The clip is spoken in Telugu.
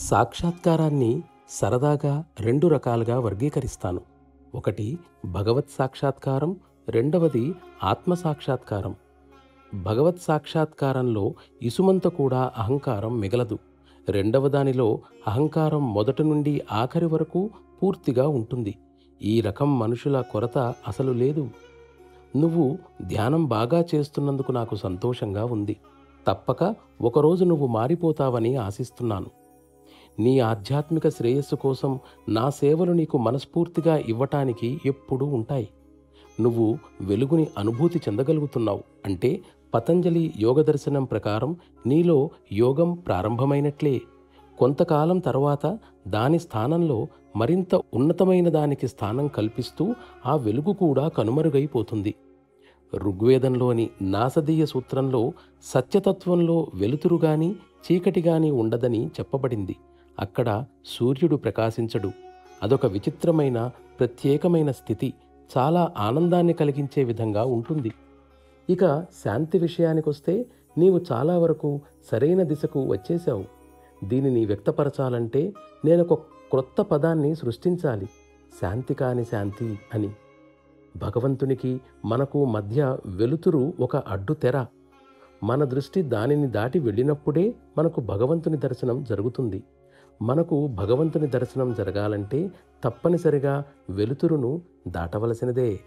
సాక్షాత్కారాన్ని సరదాగా రెండు రకాలుగా వర్గీకరిస్తాను. ఒకటి భగవత్ సాక్షాత్కారం, రెండవది ఆత్మ సాక్షాత్కారం. భగవత్ సాక్షాత్కారంలో ఇసుమంత కూడా అహంకారం మిగలదు. రెండవ దానిలో అహంకారం మొదటి నుండి ఆఖరి వరకు పూర్తిగా ఉంటుంది. ఈ రకం మనుషుల కొరత అసలు లేదు. నువ్వు ధ్యానం బాగా చేస్తున్నందుకు నాకు సంతోషంగా ఉంది. తప్పక ఒకరోజు నువ్వు మారిపోతావని ఆశిస్తున్నాను. నీ ఆధ్యాత్మిక శ్రేయస్సు కోసం నా సేవలు నీకు మనస్ఫూర్తిగా ఇవ్వటానికి ఎప్పుడూ ఉంటాయి. నువ్వు వెలుగుని అనుభూతి చెందగలుగుతున్నావు అంటే పతంజలి యోగ దర్శనం ప్రకారం నీలో యోగం ప్రారంభమైనట్లే. కొంతకాలం తర్వాత దాని స్థానంలో మరింత ఉన్నతమైన దానికి స్థానం కల్పిస్తూ ఆ వెలుగు కూడా కనుమరుగైపోతుంది. ఋగ్వేదంలోని నాసదీయ సూత్రంలో సత్యతత్వంలో వెలుతురు గాని చీకటి గాని ఉండదని చెప్పబడింది. అక్కడ సూర్యుడు ప్రకాశించడు. అదొక విచిత్రమైన ప్రత్యేకమైన స్థితి, చాలా ఆనందాన్ని కలిగించే విధంగా ఉంటుంది. ఇక శాంతి విషయానికొస్తే నీవు చాలా వరకు సరైన దిశకు వచ్చేశావు. దీనిని వ్యక్తపరచాలంటే నేనొక క్రొత్త పదాన్ని సృష్టించాలి, శాంతి కాని శాంతి అని. భగవంతునికి మనకు మధ్య వెలుతురు ఒక అడ్డు తెర. మన దృష్టి దానిని దాటి వెళ్ళినప్పుడే మనకు భగవంతుని దర్శనం జరుగుతుంది. మనకు భగవంతుని దర్శనం జరగాలంటే తప్పనిసరిగా వెలుతురును దాటవలసినదే.